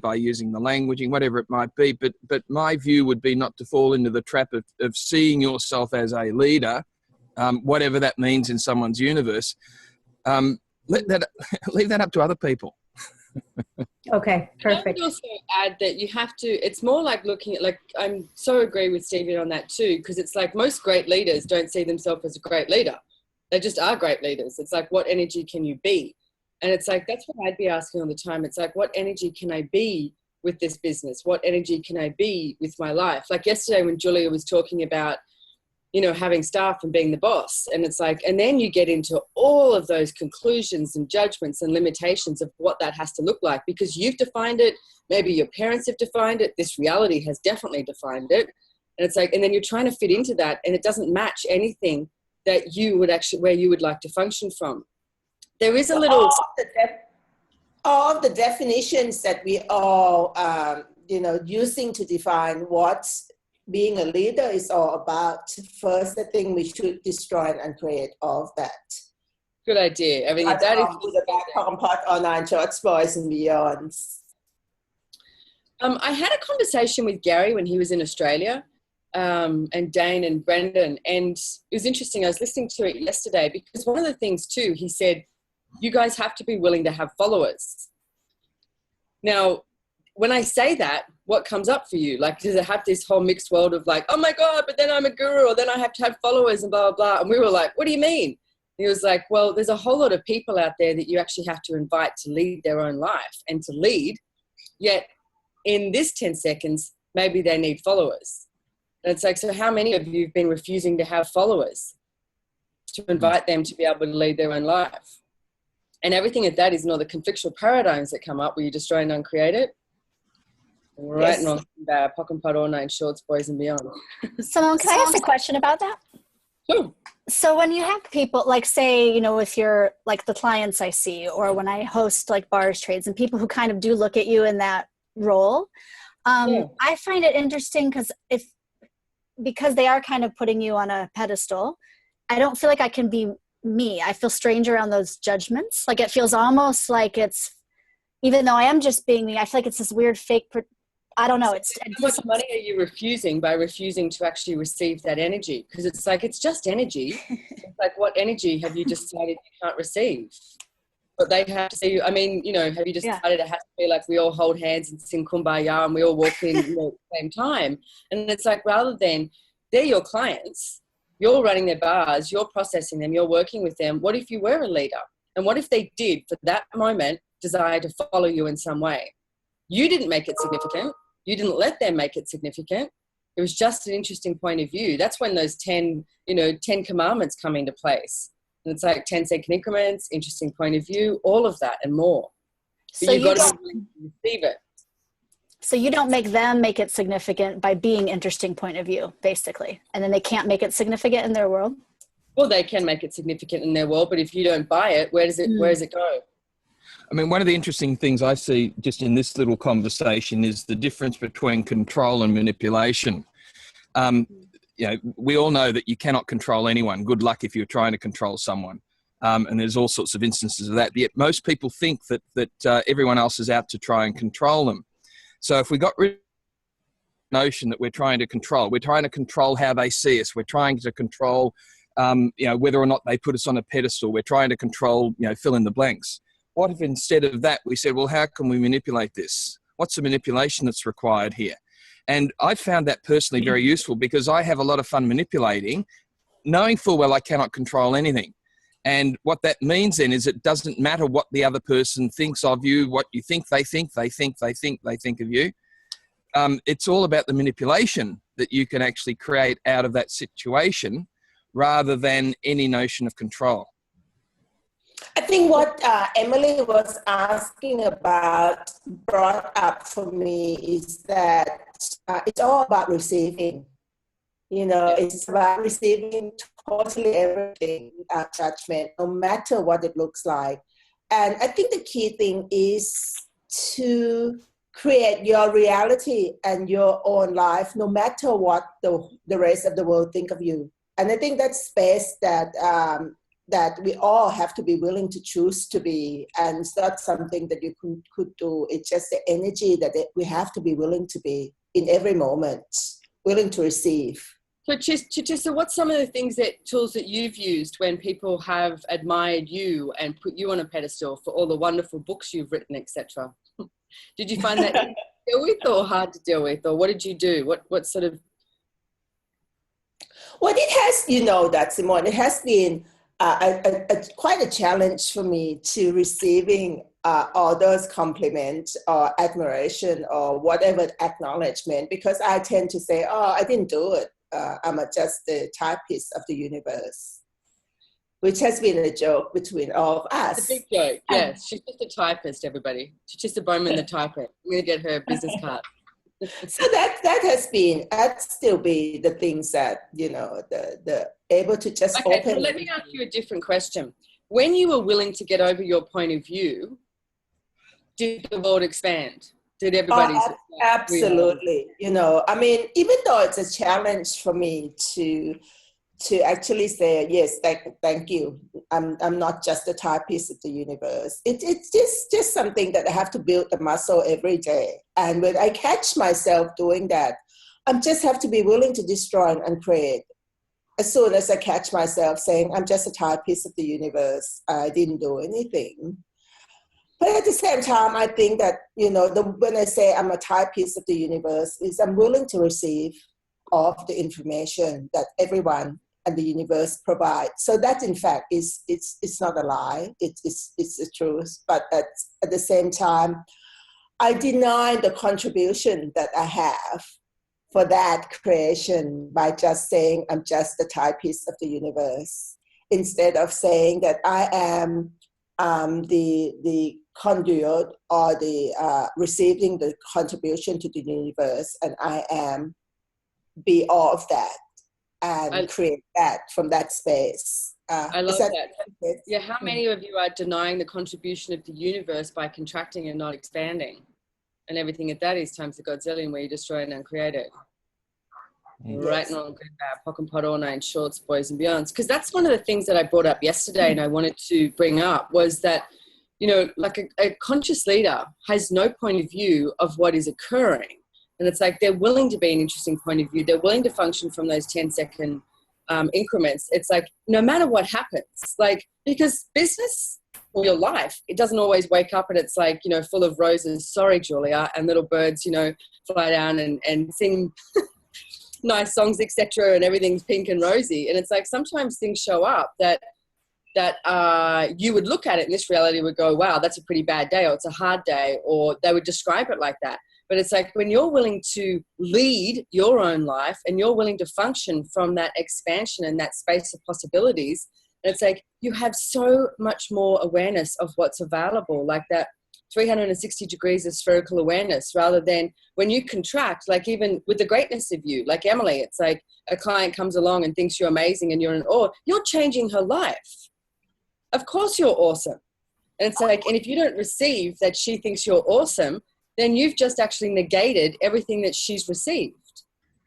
by using the languaging, whatever it might be. But my view would be not to fall into the trap of seeing yourself as a leader, whatever that means in someone's universe. Leave that up to other people. Okay, perfect. I would also add that you have to, it's more like looking at, like, I'm so agree with Stephen on that too, because it's like most great leaders don't see themselves as a great leader. They just are great leaders. It's like, what energy can you be? And it's like, that's what I'd be asking all the time. It's like, what energy can I be with this business? What energy can I be with my life? Like yesterday when Julia was talking about, you know, having staff and being the boss. And it's like, and then you get into all of those conclusions and judgments and limitations of what that has to look like, because you've defined it. Maybe your parents have defined it. This reality has definitely defined it. And it's like, and then you're trying to fit into that and it doesn't match anything that you would actually, where you would like to function from. There is a little... All of the definitions that we all, using to define what being a leader is all about. First, I think we should destroy and uncreate all of that. Good idea. I mean, that is the part online shorts, boys and beyonds. I had a conversation with Gary when he was in Australia, and Dane and Brendan, and it was interesting. I was listening to it yesterday because one of the things too, he said, you guys have to be willing to have followers. Now, when I say that, what comes up for you? Like, does it have this whole mixed world of like, oh my God, but then I'm a guru, or then I have to have followers and blah, blah, blah. And we were like, what do you mean? And he was like, well, there's a whole lot of people out there that you actually have to invite to lead their own life and to lead. Yet in this 10 seconds, maybe they need followers. And it's like, so how many of you have been refusing to have followers to invite them to be able to lead their own life? And everything at that is all the conflictual paradigms that come up where you destroy and uncreate it. Right, yes. And all about pock and pot, all nine shorts, boys and beyond. Simone, can I ask a question about that? Sure. So when you have people, like say, you know, if you're like the clients I see, or when I host like bars trades and people who kind of do look at you in that role, I find it interesting because they are kind of putting you on a pedestal. I don't feel like I can be me. I feel strange around those judgments. Like it feels almost like it's, even though I am just being me, I feel like it's this weird fake, I don't know. How much money are you refusing by refusing to actually receive that energy? Because it's like, it's just energy. It's like, what energy have you decided you can't receive? But they have to see you. I mean, you know, have you decided it has to be like we all hold hands and sing Kumbaya and we all walk in at the same time? And it's like, rather than they're your clients, you're running their bars, you're processing them, you're working with them. What if you were a leader? And what if they did, for that moment, desire to follow you in some way? You didn't make it significant. You didn't let them make it significant. It was just an interesting point of view. That's when those 10 commandments come into place. And it's like 10-second increments, interesting point of view, all of that and more. But so you've got to be willing to receive it. So you don't make them make it significant by being interesting point of view, basically. And then they can't make it significant in their world? Well, they can make it significant in their world, but if you don't buy it, where does it go? I mean, one of the interesting things I see just in this little conversation is the difference between control and manipulation. We all know that you cannot control anyone. Good luck if you're trying to control someone. And there's all sorts of instances of that. Yet most people think that everyone else is out to try and control them. So if we got rid of the notion that we're trying to control how they see us. We're trying to control, whether or not they put us on a pedestal. We're trying to control, fill in the blanks. What if instead of that we said, well, how can we manipulate this? What's the manipulation that's required here? And I found that personally very useful because I have a lot of fun manipulating, knowing full well I cannot control anything. And what that means then is it doesn't matter what the other person thinks of you, what you think they think of you. It's all about the manipulation that you can actually create out of that situation rather than any notion of control. I think what Emily was asking about brought up for me is that it's all about receiving. It's about receiving totally everything without judgment, no matter what it looks like. And I think the key thing is to create your reality and your own life, no matter what the rest of the world think of you. And I think that space that that we all have to be willing to choose to be, and it's not something that you could do. It's just the energy that we have to be willing to be in every moment, willing to receive. So Chutisa, what's some of the tools that you've used when people have admired you and put you on a pedestal for all the wonderful books you've written, etc.? Did you find that easy to deal with or hard to deal with, or what did you do? What sort of? Well, it has, you know that, Simone, it has been quite a challenge for me to receiving others' compliment or admiration or whatever acknowledgement, because I tend to say, oh, I didn't do it. I'm just the typist of the universe, which has been a joke between all of us. It's a big joke, yes. She's just a typist, everybody. Chutisa Bowman, the typist. I'm going to get her business card. So that still be the things that, you know, the able to just okay, open. So let me ask you a different question. When you were willing to get over your point of view, did the world expand? Did everybody? Absolutely. You know, I mean, even though it's a challenge for me to actually say, yes, thank you. I'm not just a typist of the universe. It's just something that I have to build the muscle every day. And when I catch myself doing that, I just have to be willing to destroy and uncreate. As soon as I catch myself saying, I'm just a typist of the universe, I didn't do anything. But at the same time, I think that, you know, when I say I'm a typist of the universe, is I'm willing to receive all of the information that everyone and the universe provide. So that, in fact, it's not a lie. It's the truth. But at the same time, I deny the contribution that I have for that creation by just saying I'm just the typist of the universe, instead of saying that I am the conduit or the receiving the contribution to the universe, and I am be all of that and create that from that space. I love that. Yeah, how many of you are denying the contribution of the universe by contracting and not expanding? And everything at that is times the Godzillion, where you destroy and uncreate it. Yes. Right, wrong, good, bad, pock and pot, all nine shorts, boys and beyonds. Because that's one of the things that I brought up yesterday and I wanted to bring up was that, you know, like a conscious leader has no point of view of what is occurring. And it's like they're willing to be an interesting point of view. They're willing to function from those 10-second increments. It's like no matter what happens, like, because business or your life, it doesn't always wake up and it's like, you know, full of roses, sorry, Julia, and little birds, you know, fly down and sing nice songs, etc., and everything's pink and rosy. And it's like sometimes things show up that you would look at it in this reality would go, wow, that's a pretty bad day, or it's a hard day, or they would describe it like that. But it's like when you're willing to lead your own life and you're willing to function from that expansion and that space of possibilities, and it's like you have so much more awareness of what's available, like that 360 degrees of spherical awareness, rather than when you contract, like even with the greatness of you, like Emily, it's like a client comes along and thinks you're amazing and you're in awe, you're changing her life. Of course you're awesome. And it's like, and if you don't receive that she thinks you're awesome, then you've just actually negated everything that she's received.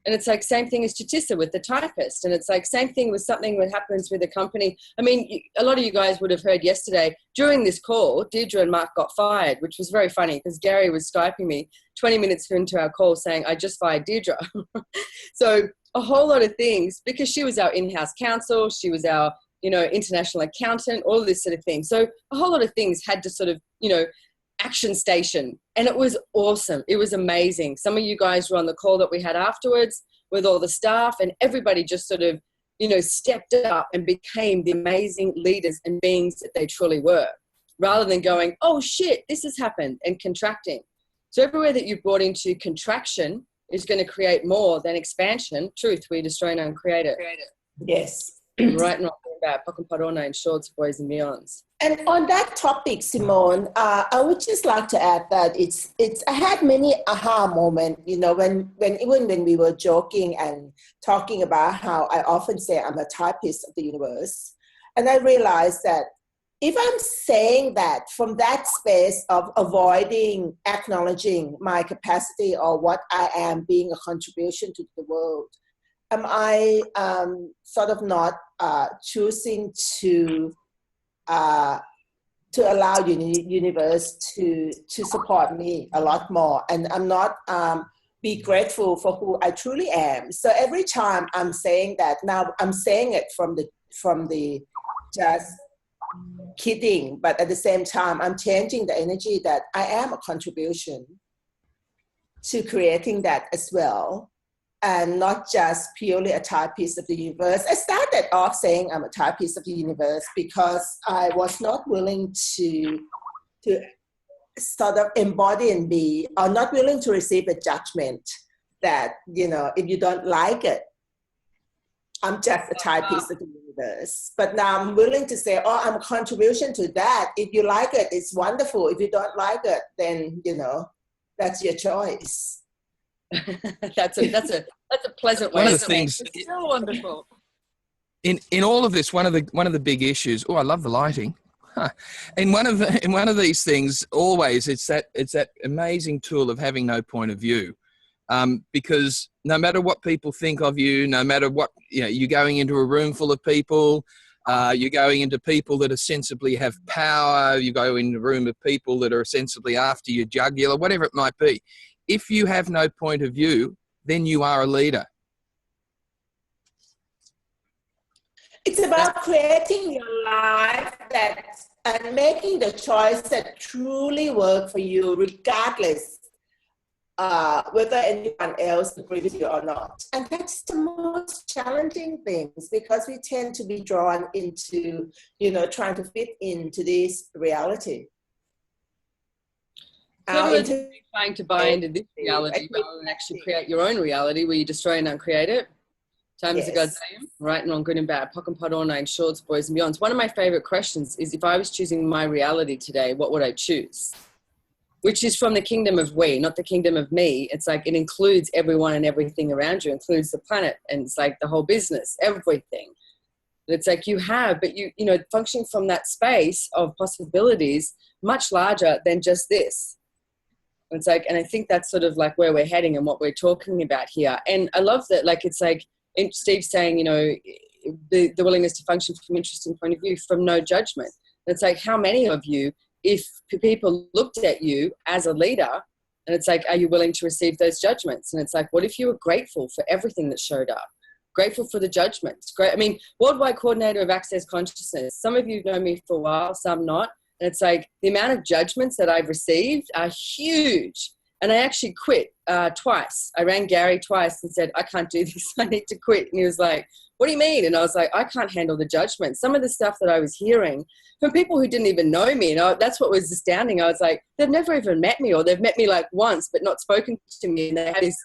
And it's like same thing as Chutisa with the typist. And it's like same thing with something that happens with a company. I mean, a lot of you guys would have heard yesterday during this call, Deirdre and Mark got fired, which was very funny because Gary was Skyping me 20 minutes into our call saying, I just fired Deirdre. So a whole lot of things, because she was our in-house counsel, she was our, you know, international accountant, all of this sort of thing. So a whole lot of things had to sort of, you know, action station, and it was awesome. It was amazing. Some of you guys were on the call that we had afterwards with all the staff, and everybody just sort of, you know, stepped up and became the amazing leaders and beings that they truly were, rather than going, oh shit, this has happened, and contracting. So everywhere that you brought into contraction is going to create more than expansion. Truth, we destroy and uncreate it. Yes. Right, not bad. Pock and pot, all nine shorts, boys and beyonds. And on that topic, Simone, I would just like to add that I had many aha moments, you know, when even when we were joking and talking about how I often say I'm a typist of the universe. And I realized that if I'm saying that from that space of avoiding acknowledging my capacity or what I am being a contribution to the world, am I sort of not choosing to allow universe to support me a lot more, and I'm not be grateful for who I truly am. So every time I'm saying that, now I'm saying it from the just kidding, but at the same time I'm changing the energy that I am a contribution to creating that as well, and not just purely a timepiece of the universe. I started off saying I'm a timepiece of the universe because I was not willing to sort of embody and be, or not willing to receive a judgment that, if you don't like it, I'm just a timepiece of the universe. But now I'm willing to say, oh, I'm a contribution to that. If you like it, it's wonderful. If you don't like it, then, that's your choice. That's a pleasant way. One of the things, it's so wonderful. In all of this, one of the big issues. Oh, I love the lighting. Huh. In one of these things, always it's that amazing tool of having no point of view, because no matter what people think of you, no matter what, you're going into a room full of people, you're going into people that ostensibly have power, you go in a room of people that are ostensibly after your jugular, whatever it might be. If you have no point of view, then you are a leader. It's about creating your life and making the choice that truly work for you, regardless whether anyone else agrees with you or not. And that's the most challenging things, because we tend to be drawn into, trying to fit into this reality. Trying to buy into this reality rather than actually create your own reality where you destroy and uncreate it. Times of God's name, right and wrong, good and bad, pock and pot, all nine shorts, boys and beyonds. One of my favorite questions is, if I was choosing my reality today, what would I choose? Which is from the kingdom of we, not the kingdom of me. It's like it includes everyone and everything around you, includes the planet, and it's like the whole business, everything. It's like you have, but you functioning from that space of possibilities much larger than just this. It's like, and I think that's sort of like where we're heading and what we're talking about here. And I love that, like, it's like Steve's saying, the willingness to function from an interesting point of view, from no judgment. And it's like, how many of you, if people looked at you as a leader, and it's like, are you willing to receive those judgments? And it's like, what if you were grateful for everything that showed up? Grateful for the judgments. Great. I mean, worldwide coordinator of Access Consciousness. Some of you know me for a while, some not. And it's like the amount of judgments that I've received are huge. And I actually quit twice. I rang Gary twice and said, I can't do this. I need to quit. And he was like, what do you mean? And I was like, I can't handle the judgment. Some of the stuff that I was hearing from people who didn't even know me, that's what was astounding. I was like, they've never even met me, or they've met me like once but not spoken to me. And they had this,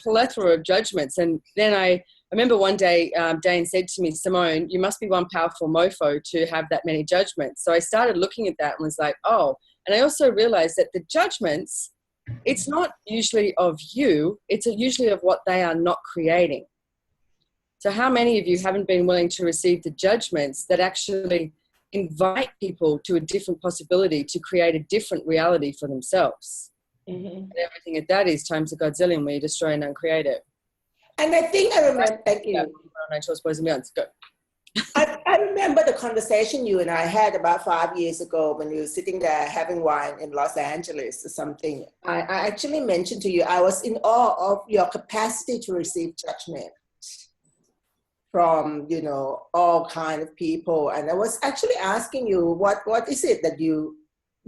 plethora of judgments. And then I remember one day Dane said to me, Simone, you must be one powerful mofo to have that many judgments. So I started looking at that and was like, oh. And I also realized that the judgments, it's not usually of you, it's usually of what they are not creating. So how many of you haven't been willing to receive the judgments that actually invite people to a different possibility to create a different reality for themselves? Mm-hmm. And everything at that is times a godzillion, where you destroy and uncreate it. And I think I remember, thank you. Go. I remember the conversation you and I had about 5 years ago when you were sitting there having wine in Los Angeles or something. I actually mentioned to you, I was in awe of your capacity to receive judgment from, all kind of people. And I was actually asking you, what is it that you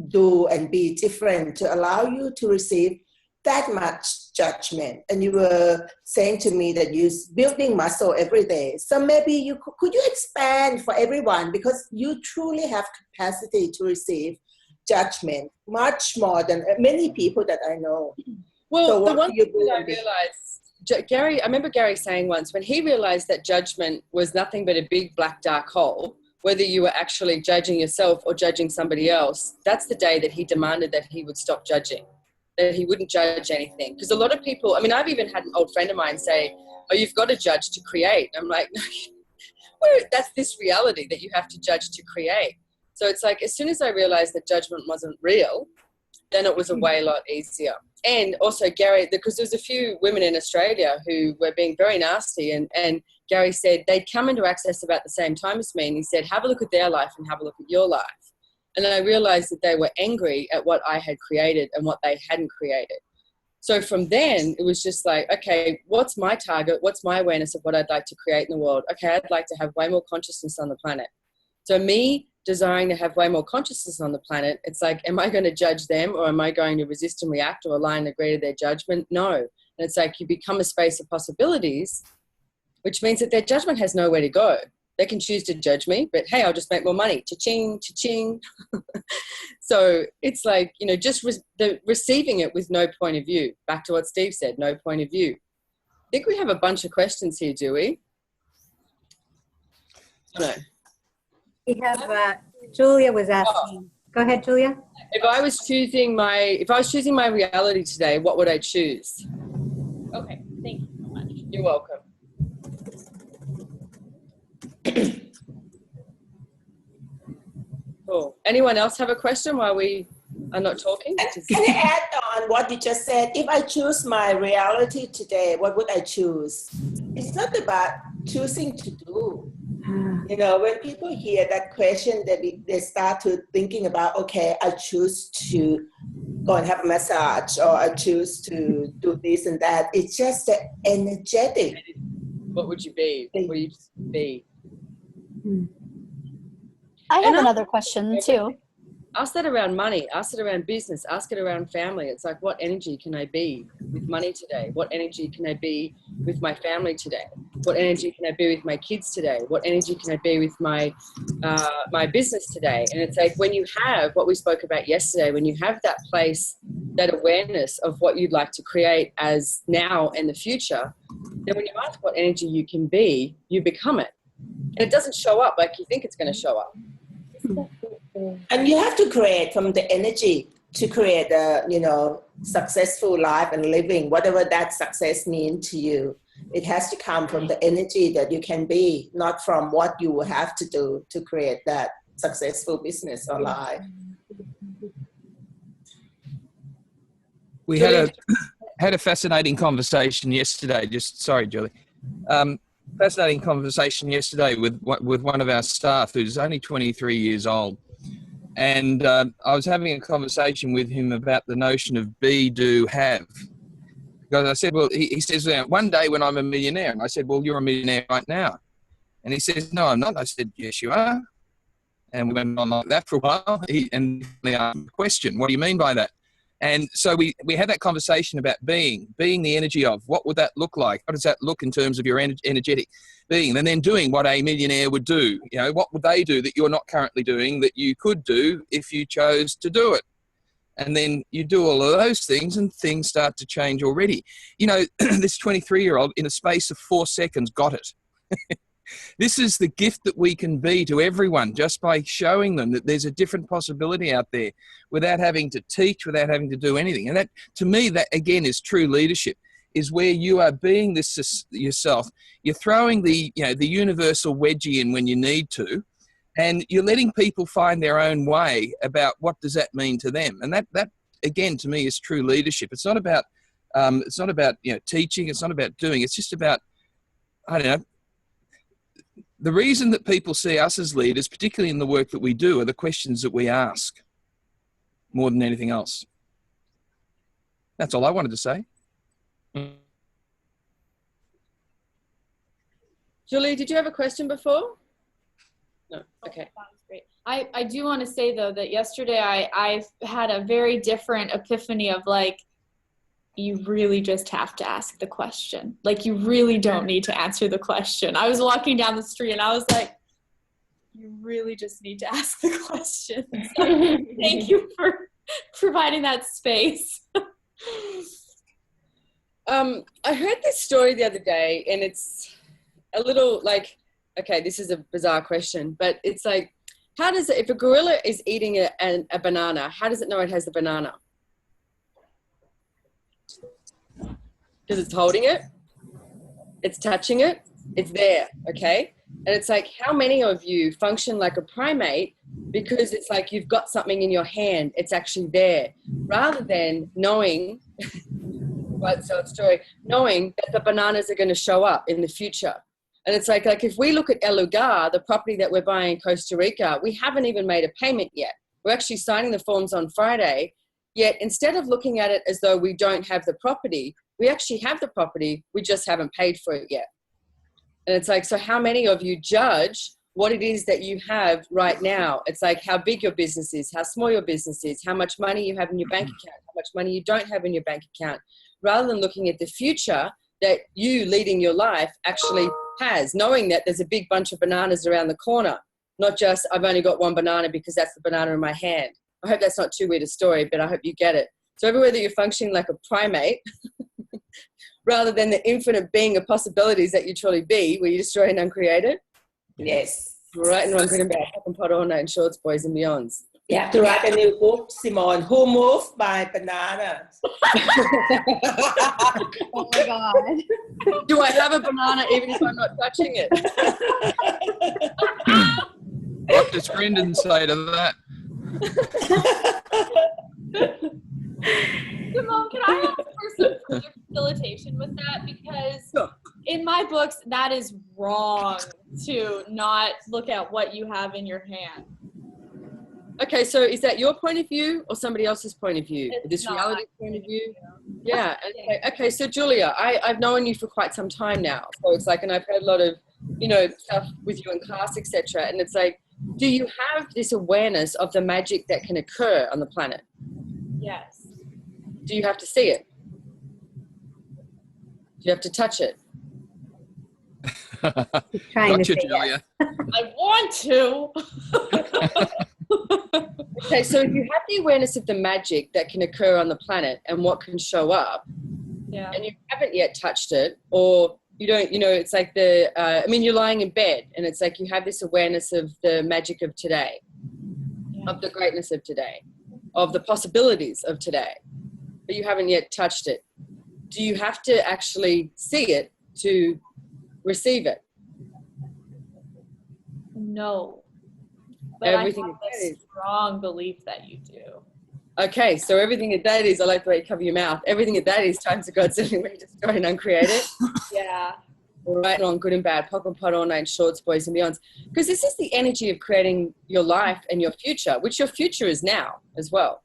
do and be different to allow you to receive that much judgment? And you were saying to me that you're building muscle every day. So maybe could you expand for everyone, because you truly have capacity to receive judgment much more than many people that I know. Well, so the one thing that I realized, Gary, I remember Gary saying once, when he realized that judgment was nothing but a big black dark hole, whether you were actually judging yourself or judging somebody else, that's the day that he demanded that he would stop judging, that he wouldn't judge anything. Because a lot of people, I mean, I've even had an old friend of mine say, oh, you've got to judge to create. I'm like, no, that's this reality that you have to judge to create. So it's like, as soon as I realized that judgment wasn't real, then it was a way a lot easier. and also Gary, because there's a few women in Australia who were being very nasty, and Gary said they'd come into Access about the same time as me, and he said, have a look at their life and have a look at your life. And I realized that they were angry at what I had created and what they hadn't created. So from then, it was just like, okay, what's my target? What's my awareness of what I'd like to create in the world? Okay, I'd like to have way more consciousness on the planet. So me desiring to have way more consciousness on the planet, it's like, am I going to judge them, or am I going to resist and react or align and agree to their judgment? No. And it's like you become a space of possibilities, which means that their judgment has nowhere to go. They can choose to judge me, but hey, I'll just make more money. Cha-ching, cha-ching. So it's like, you know, just receiving it with no point of view. Back to what Steve said, no point of view. I think we have a bunch of questions here, do we? No. We have, Julia was asking. Go ahead, Julia. If I was choosing my reality today, what would I choose? Okay, thank you so much. You're welcome. Cool. Anyone else have a question while we are not talking? Can I add on what you just said? If I choose my reality today, what would I choose? It's not about choosing to do. You know, when people hear that question, they start to thinking about, okay, I choose to go and have a massage, or I choose to do this and that. It's just the energetic. What would you be? What would you be? I have another question too. Ask that around money. Ask it around business. Ask it around family. It's like, what energy can I be with money today? What energy can I be with my family today? What energy can I be with my kids today? What energy can I be with my business today? And it's like, when you have what we spoke about yesterday, when you have that place, that awareness of what you'd like to create as now and the future, then when you ask what energy you can be, you become it. And it doesn't show up like you think it's going to show up. And you have to create from the energy to create a, you know, successful life and living, whatever that success means to you. It has to come from the energy that you can be, not from what you will have to do to create that successful business or life. We had a fascinating conversation yesterday. Sorry, Julie. Fascinating conversation yesterday with one of our staff who's only 23 years old. And I was having a conversation with him about the notion of be, do, have. Because I said, well, he says, one day when I'm a millionaire. And I said, well, you're a millionaire right now. And he says, no, I'm not. I said, yes, you are. And we went on like that for a while. And he asked the question, what do you mean by that? And so we had that conversation about being the energy of. What would that look like? How does that look in terms of your energetic being? And then doing what a millionaire would do. You know, what would they do that you're not currently doing that you could do if you chose to do it? And then you do all of those things and things start to change already. You know, this 23-year-old in a space of 4 seconds got it. This is the gift that we can be to everyone just by showing them that there's a different possibility out there without having to teach, without having to do anything. And that, to me, that again is true leadership, is where you are being this yourself. You're throwing the universal wedgie in when you need to, and you're letting people find their own way about what does that mean to them. And that again, to me, is true leadership. It's not about teaching. It's not about doing. It's just about, I don't know. The reason that people see us as leaders, particularly in the work that we do, are the questions that we ask more than anything else. That's all I wanted to say. Julie, did you have a question before? No. Okay. That was great. I do want to say, though, that yesterday I had a very different epiphany of, like, you really just have to ask the question. Like, you really don't need to answer the question. I was walking down the street and I was like, you really just need to ask the question. So thank you for providing that space. I heard this story the other day, and it's a little like, okay, this is a bizarre question, but it's like, if a gorilla is eating a banana, how does it know it has the banana? Because it's holding it, it's touching it, it's there, okay? And it's like, how many of you function like a primate because it's like you've got something in your hand, it's actually there, rather than knowing right, so story, knowing that the bananas are going to show up in the future. And it's like if we look at El Lugar, the property that we're buying in Costa Rica, we haven't even made a payment yet. We're actually signing the forms on Friday. Yet instead of looking at it as though we don't have the property, we actually have the property, we just haven't paid for it yet. And it's like, so how many of you judge what it is that you have right now? It's like how big your business is, how small your business is, how much money you have in your bank account, how much money you don't have in your bank account, rather than looking at the future that you leading your life actually has, knowing that there's a big bunch of bananas around the corner, not just I've only got one banana because that's the banana in my hand. I hope that's not too weird a story, but I hope you get it. So everywhere that you're functioning like a primate, rather than the infinite being of possibilities that you truly be, where you destroy and uncreate it. Yes. Right and wrong, good and bad, hop and pot all night, and shorts, boys and beyonds. You have to write a new book, Simone. Who moved my bananas? Oh my God. Do I have a banana even if I'm not touching it? What does Brendan say to that? Simone, can I ask for some further facilitation with that? Because in my books, that is wrong to not look at what you have in your hand. Okay, so is that your point of view or somebody else's point of view? It's this not reality my point of view? Yeah. Okay, so Julia, I've known you for quite some time now. So it's like, and I've heard a lot of, stuff with you in class, etc. And it's like, do you have this awareness of the magic that can occur on the planet? Yes. Do you have to see it? Do you have to touch it? Trying to Gotcha, say Julia. I want to. Okay, so if you have the awareness of the magic that can occur on the planet and what can show up, Yeah. and you haven't yet touched it, or you don't, it's like you're lying in bed and it's like you have this awareness of the magic of today, of the greatness of today, of the possibilities of today, but you haven't yet touched it. Do you have to actually see it to receive it? No. But Everything I have a strong belief that you do. Okay, so everything that that is, I like the way you cover your mouth. Everything that that is, times of God, sending way to destroy and uncreate it. Yeah. Right and on, good and bad, pock and pot all night, shorts, boys and beyonds. Because this is the energy of creating your life and your future, which your future is now as well.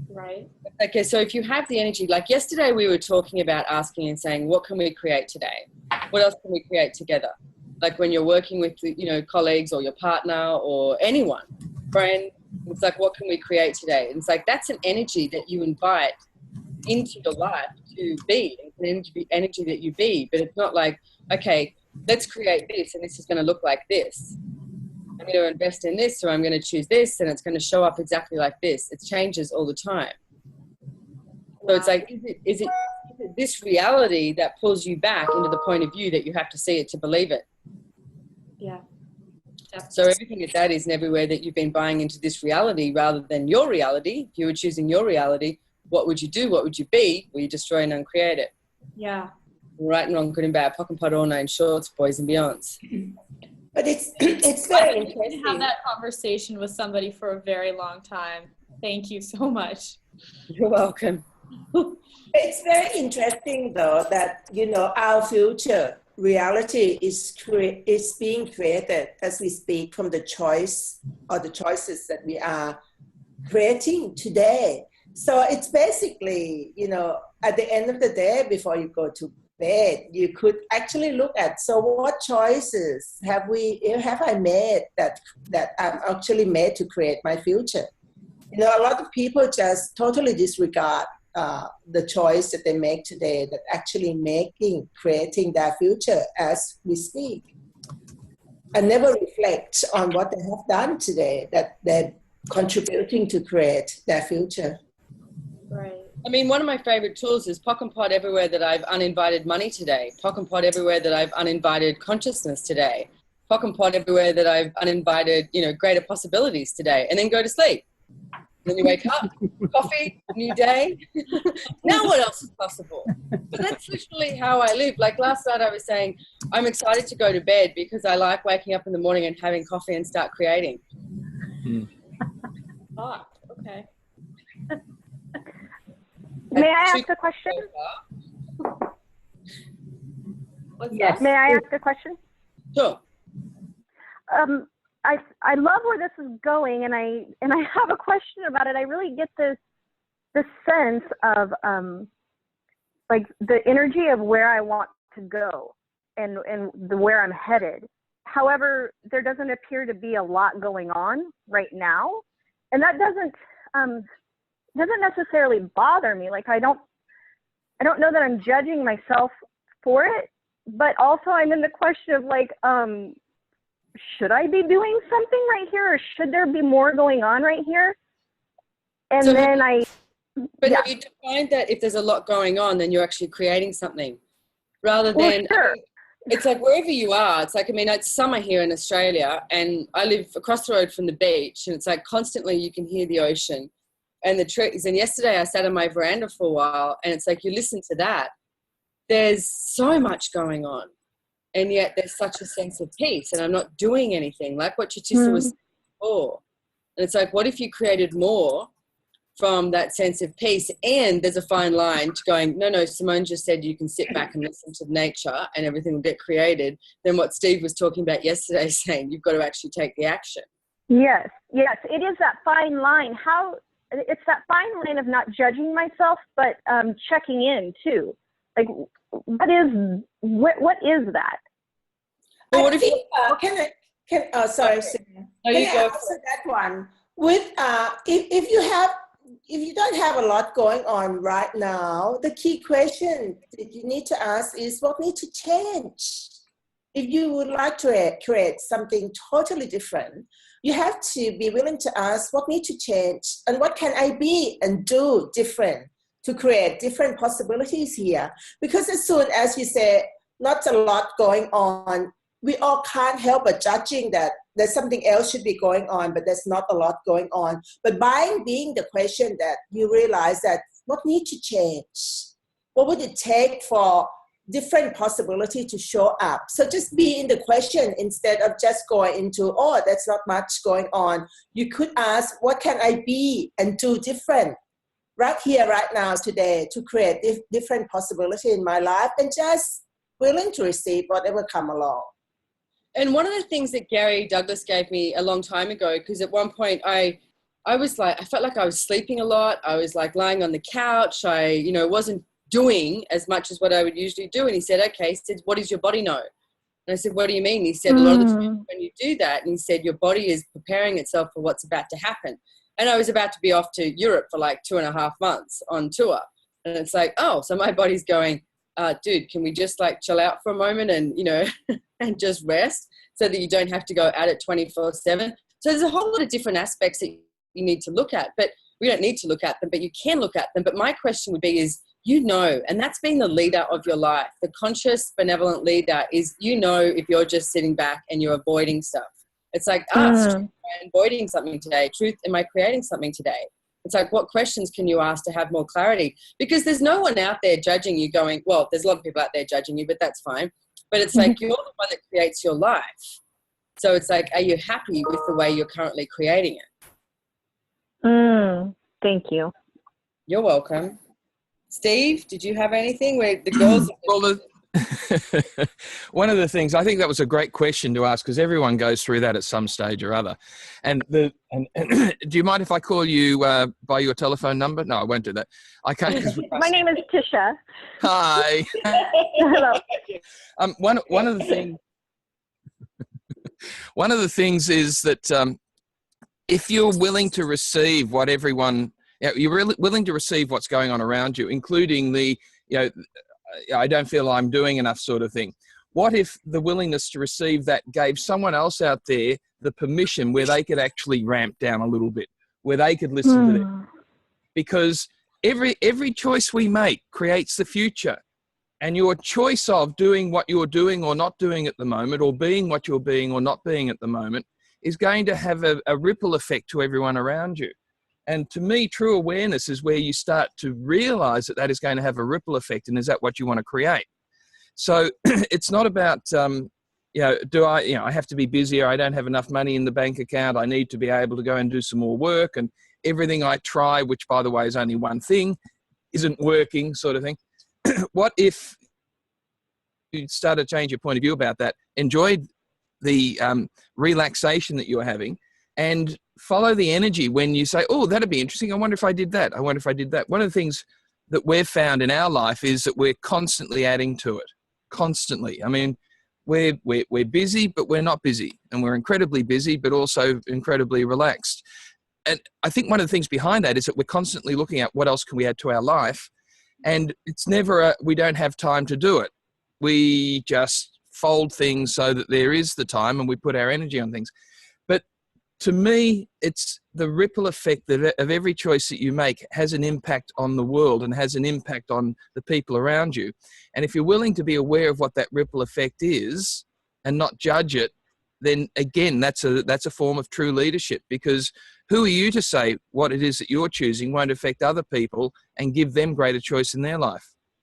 Right. Okay, so if you have the energy, like yesterday we were talking about asking and saying, what can we create today? What else can we create together? Like when you're working with, colleagues or your partner or anyone, friend, it's like, what can we create today? And it's like, that's an energy that you invite into your life to be. It's an energy that you be, but it's not like, okay, let's create this and this is going to look like this. I'm going to invest in this, or I'm going to choose this and it's going to show up exactly like this. It changes all the time. So it's like, is it this reality that pulls you back into the point of view that you have to see it to believe it? Yeah. So everything that is and everywhere that you've been buying into this reality rather than your reality, if you were choosing your reality, what would you do? What would you be? Will you destroy and uncreate it? Yeah. Right and wrong, good and bad, pock and pot all night, shorts, boys and beyonds. But it's very I've been interesting. to have that conversation with somebody for a very long time. Thank you so much. You're welcome. It's very interesting, though, that, our future reality is being created as we speak from the choice or the choices that we are creating today. So it's basically, at the end of the day, before you go to bed, you could actually look at, so what choices have I made that I'm actually made to create my future? A lot of people just totally disregard the choice that they make today that actually creating their future as we speak, and never reflect on what they have done today that they're contributing to create their future. Right. I mean, one of my favorite tools is pock and pot everywhere that I've uninvited money today. Pock and pot everywhere that I've uninvited consciousness today. Pock and pot everywhere that I've uninvited, greater possibilities today. And then go to sleep. Then you wake up, coffee, new day. Now what else is possible? But that's literally how I live. Like last night I was saying, I'm excited to go to bed because I like waking up in the morning and having coffee and start creating. Okay. May I ask a question? Yes. May I ask a question? Sure. I love where this is going, and I have a question about it. I really get this sense of like the energy of where I want to go and where I'm headed. However, there doesn't appear to be a lot going on right now, and that doesn't necessarily bother me. Like I don't know that I'm judging myself for it, but also I'm in the question of like, should I be doing something right here, or should there be more going on right here? And So then But have you defined that if there's a lot going on, then you're actually creating something rather than, sure. It's like wherever you are, it's like, I mean, it's summer here in Australia and I live across the road from the beach and it's like constantly you can hear the ocean and the trees. And yesterday I sat on my veranda for a while and it's like, you listen to that. There's so much going on and yet there's such a sense of peace and I'm not doing anything like what Chutisa was saying before. And it's like, what if you created more from that sense of peace? And there's a fine line to going, no, Simone just said you can sit back and listen to nature and everything will get created. Then what Steve was talking about yesterday, saying you've got to actually take the action. Yes, it is that fine line. It's that fine line of not judging myself, but checking in too. Like, what is that? But what if sorry, No, you can I go. answer that one? With if you don't have a lot going on right now, the key question that you need to ask is what needs to change. If you would like to create something totally different, you have to be willing to ask what needs to change and what can I be and do different to create different possibilities here. Because as soon as you say not a lot going on, we all can't help but judging that there's something else should be going on, but there's not a lot going on. But by being the question that you realize that what needs to change? What would it take for different possibility to show up? So just be in the question instead of just going into, oh, that's not much going on. You could ask, what can I be and do different right here, right now, today to create different possibility in my life and just willing to receive whatever come along. And one of the things that Gary Douglas gave me a long time ago, because at one point I was like, I felt like I was sleeping a lot. I was like lying on the couch. I, wasn't doing as much as what I would usually do. And he said, okay, he said, what does your body know? And I said, what do you mean? He said, a lot of the time when you do that, and he said, your body is preparing itself for what's about to happen. And I was about to be off to Europe for like 2.5 months on tour. And it's like, oh, so my body's going, dude, can we just like chill out for a moment and, and just rest so that you don't have to go at it 24/7. So there's a whole lot of different aspects that you need to look at, but we don't need to look at them, but you can look at them. But my question would be is, and that's being the leader of your life. The conscious, benevolent leader is, if you're just sitting back and you're avoiding stuff. It's like, am I avoiding something today? Truth, am I creating something today? It's like, what questions can you ask to have more clarity? Because there's no one out there judging you going, well, there's a lot of people out there judging you, but that's fine. But it's like, you're the one that creates your life. So it's like, are you happy with the way you're currently creating it? Thank you. You're welcome. Steve, did you have anything where the girls? Well, one of the things, I think that was a great question to ask because everyone goes through that at some stage or other. And do you mind if I call you by your telephone number? No, I won't do that. I can't. My name is Tisha. Hi. Hello. One of the things is that if you're willing to receive what everyone, you're really willing to receive what's going on around you, including the, I don't feel I'm doing enough sort of thing. What if the willingness to receive that gave someone else out there the permission where they could actually ramp down a little bit, where they could listen to them? Because every choice we make creates the future. And your choice of doing what you're doing or not doing at the moment, or being what you're being or not being at the moment, is going to have a ripple effect to everyone around you. And to me, true awareness is where you start to realize that that is going to have a ripple effect. And is that what you want to create? So it's not about, I have to be busier. I don't have enough money in the bank account. I need to be able to go and do some more work. And everything I try, which by the way is only one thing, isn't working sort of thing. What if you start to change your point of view about that, enjoyed the relaxation that you're having, and follow the energy when you say, oh, that'd be interesting. I wonder if I did that. I wonder if I did that. One of the things that we've found in our life is that we're constantly adding to it. Constantly. I mean, we're busy, but we're not busy. And we're incredibly busy, but also incredibly relaxed. And I think one of the things behind that is that we're constantly looking at what else can we add to our life. And it's never, we don't have time to do it. We just fold things so that there is the time and we put our energy on things. But to me, it's the ripple effect of every choice that you make has an impact on the world and has an impact on the people around you. And if you're willing to be aware of what that ripple effect is and not judge it, then again, that's a form of true leadership, because who are you to say what it is that you're choosing won't affect other people and give them greater choice in their life?